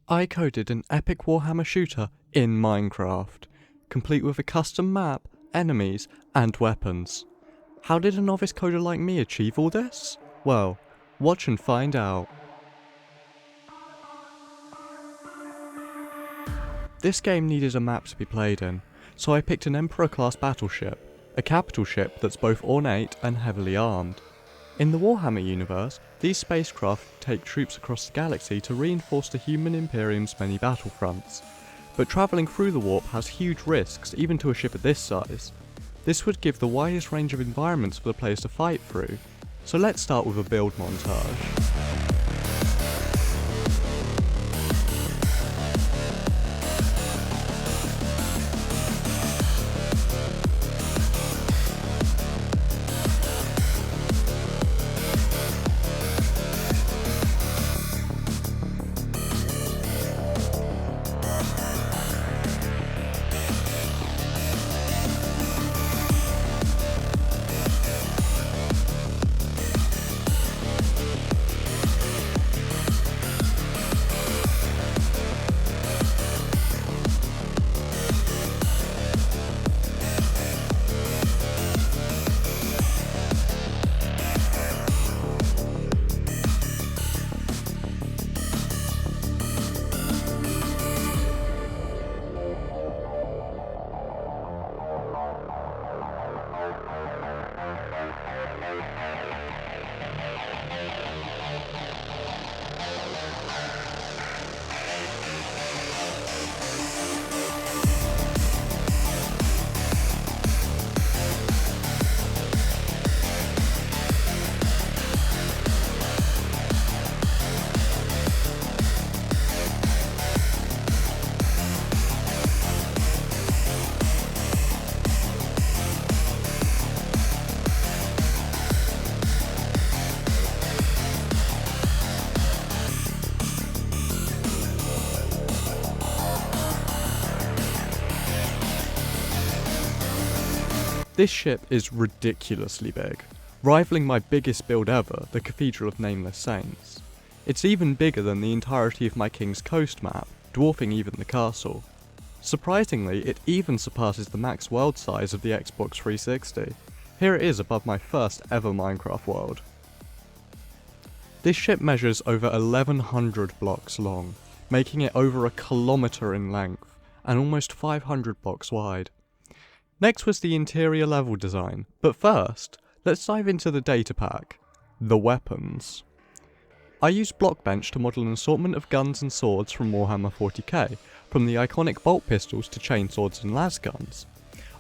I coded an epic Warhammer shooter in Minecraft, complete with a custom map, enemies, and weapons. How did a novice coder like me achieve all this? Well, watch and find out. This game needed a map to be played in, so I picked an Emperor-class battleship, a capital ship that's both ornate and heavily armed. In the Warhammer universe, these spacecraft take troops across the galaxy to reinforce the human Imperium's many battlefronts. But travelling through the warp has huge risks, even to a ship of this size. This would give the widest range of environments for the players to fight through. So let's start with a build montage. This ship is ridiculously big, rivaling my biggest build ever, the Cathedral of Nameless Saints. It's even bigger than the entirety of my King's Coast map, dwarfing even the castle. Surprisingly, it even surpasses the max world size of the Xbox 360. Here it is above my first ever Minecraft world. This ship measures over 1100 blocks long, making it over a kilometre in length, and almost 500 blocks wide. Next was the interior level design, but first, let's dive into the data pack, the weapons. I used Blockbench to model an assortment of guns and swords from Warhammer 40k, from the iconic bolt pistols to chainswords and lasguns.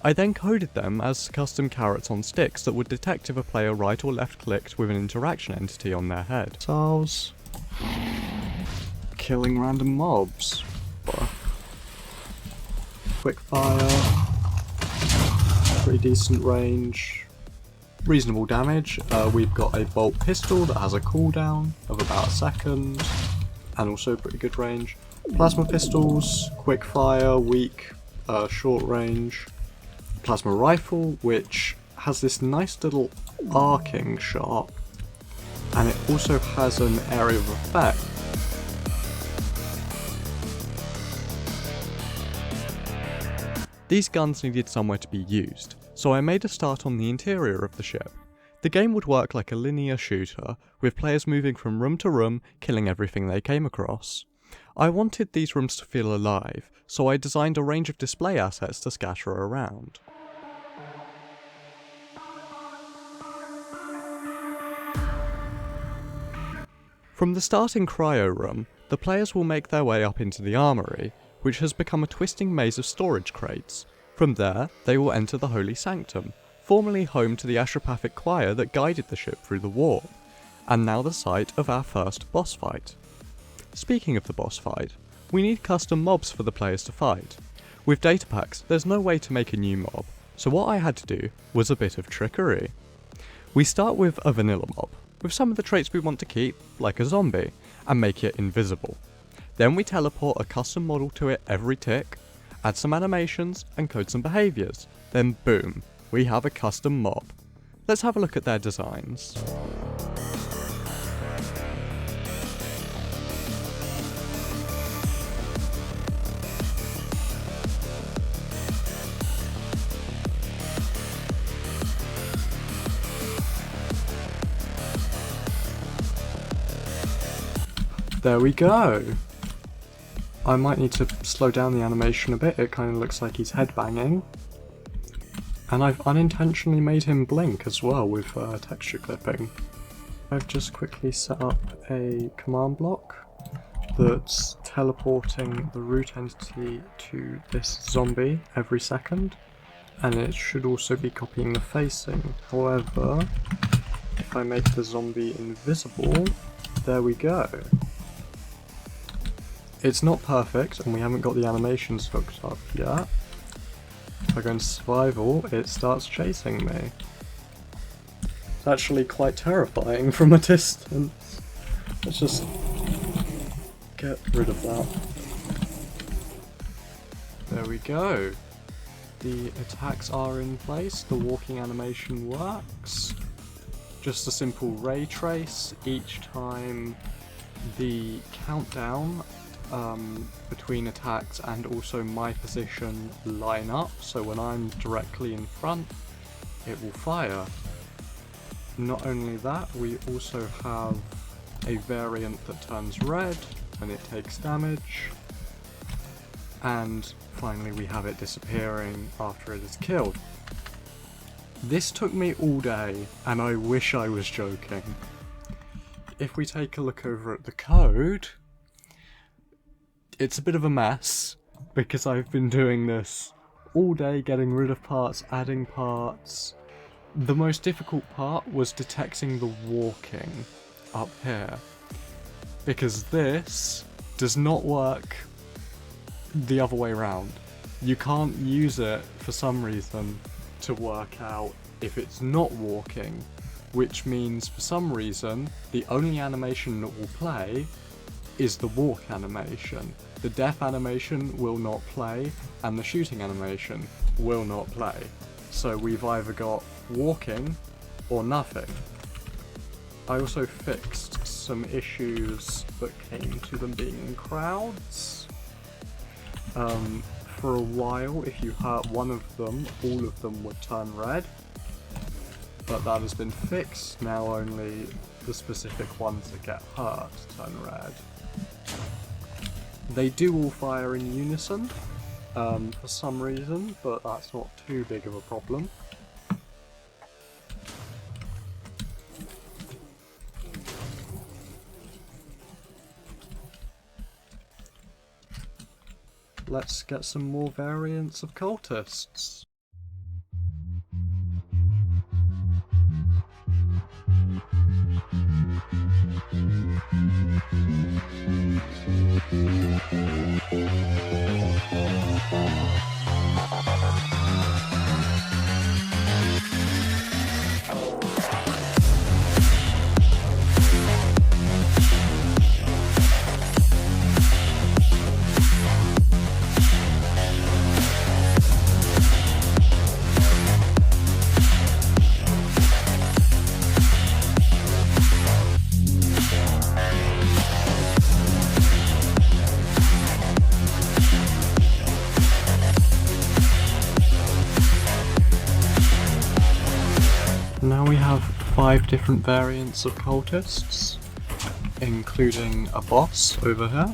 I then coded them as custom carrots on sticks that would detect if a player right or left clicked with an interaction entity on their head. Missiles, killing random mobs, quick fire, pretty decent range, reasonable damage. We've got a bolt pistol that has a cooldown of about a second, and also pretty good range. Plasma pistols, quick fire, weak, short range. Plasma rifle, which has this nice little arcing shot, and it also has an area of effect. These guns needed somewhere to be used, so I made a start on the interior of the ship. The game would work like a linear shooter, with players moving from room to room, killing everything they came across. I wanted these rooms to feel alive, so I designed a range of display assets to scatter around. From the starting cryo room, the players will make their way up into the armory, which has become a twisting maze of storage crates. From there, they will enter the Holy Sanctum, formerly home to the Astropathic choir that guided the ship through the warp, and now the site of our first boss fight. Speaking of the boss fight, we need custom mobs for the players to fight. With datapacks, there's no way to make a new mob, so what I had to do was a bit of trickery. We start with a vanilla mob, with some of the traits we want to keep, like a zombie, and make it invisible. Then we teleport a custom model to it every tick, add some animations, and code some behaviours. Then boom, we have a custom mob. Let's have a look at their designs. There we go! I might need to slow down the animation a bit, it kind of looks like he's headbanging. And I've unintentionally made him blink as well with texture clipping. I've just quickly set up a command block that's teleporting the root entity to this zombie every second, and it should also be copying the facing. However, if I make the zombie invisible, there we go. It's not perfect, and we haven't got the animations hooked up yet. If I go into survival, it starts chasing me. It's actually quite terrifying from a distance. Let's just get rid of that. There we go. The attacks are in place, the walking animation works. Just a simple ray trace each time the countdown between attacks and also my position line up, so when I'm directly in front, it will fire. Not only that, we also have a variant that turns red when it takes damage, and finally we have it disappearing after it is killed. This took me all day, and I wish I was joking. If we take a look over at the code, it's a bit of a mess, because I've been doing this all day, getting rid of parts, adding parts. The most difficult part was detecting the walking up here, because this does not work the other way around. You can't use it for some reason to work out if it's not walking, which means for some reason the only animation that will play is the walk animation. The death animation will not play, and the shooting animation will not play. So we've either got walking or nothing. I also fixed some issues that came to them being in crowds. For a while, if you hurt one of them, all of them would turn red. But that has been fixed, now only the specific ones that get hurt turn red. They do all fire in unison, for some reason, but that's not too big of a problem. Let's get some more variants of cultists. Now we have 5 different variants of cultists, including a boss over here,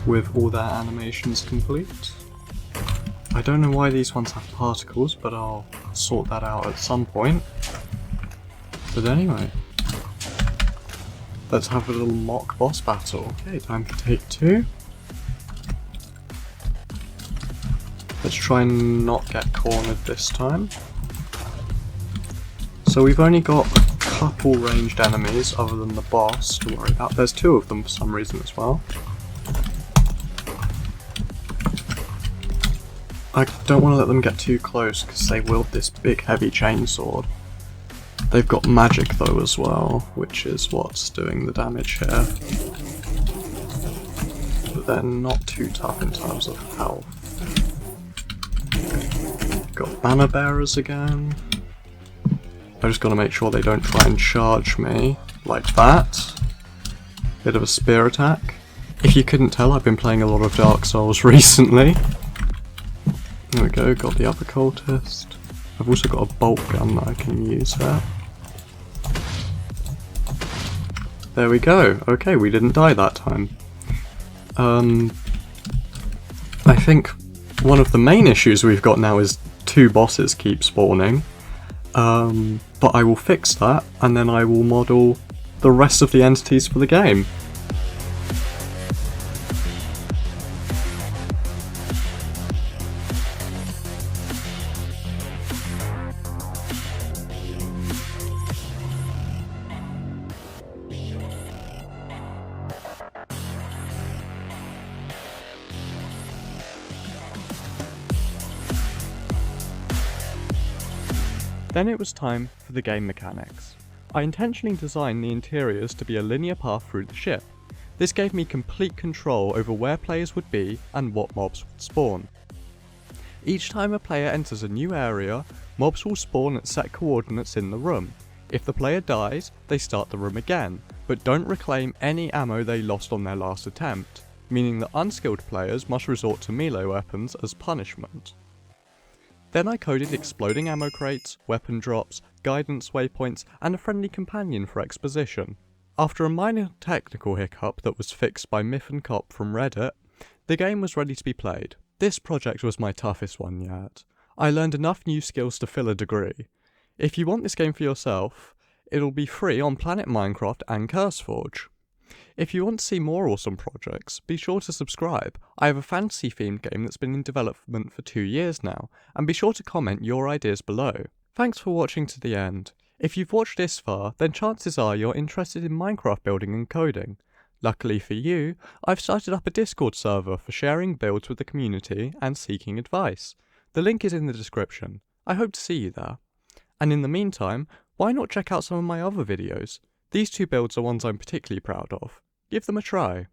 with all their animations complete. I don't know why these ones have particles, but I'll sort that out at some point. But anyway, let's have a little mock boss battle. Okay, time for take 2. Let's try and not get cornered this time. So we've only got a couple ranged enemies other than the boss to worry about. There's 2 of them for some reason as well. I don't want to let them get too close because they wield this big heavy chainsword. They've got magic though as well, which is what's doing the damage here. But they're not too tough in terms of health. Got banner bearers again. I just gotta make sure they don't try and charge me like that. Bit of a spear attack. If you couldn't tell, I've been playing a lot of Dark Souls recently. There we go, got the other cultist. I've also got a bolt gun that I can use there. There we go. Okay, we didn't die that time. I think one of the main issues we've got now is 2 bosses keep spawning. But I will fix that, and then I will model the rest of the entities for the game. Then it was time for the game mechanics. I intentionally designed the interiors to be a linear path through the ship. This gave me complete control over where players would be and what mobs would spawn. Each time a player enters a new area, mobs will spawn at set coordinates in the room. If the player dies, they start the room again, but don't reclaim any ammo they lost on their last attempt, meaning that unskilled players must resort to melee weapons as punishment. Then I coded exploding ammo crates, weapon drops, guidance waypoints, and a friendly companion for exposition. After a minor technical hiccup that was fixed by Myth and Cop from Reddit, the game was ready to be played. This project was my toughest one yet. I learned enough new skills to fill a degree. If you want this game for yourself, it'll be free on Planet Minecraft and CurseForge. If you want to see more awesome projects, be sure to subscribe. I have a fantasy themed game that's been in development for 2 years now, and be sure to comment your ideas below. Thanks for watching to the end. If you've watched this far, then chances are you're interested in Minecraft building and coding. Luckily for you, I've started up a Discord server for sharing builds with the community and seeking advice. The link is in the description. I hope to see you there. And in the meantime, why not check out some of my other videos? These 2 builds are ones I'm particularly proud of. Give them a try.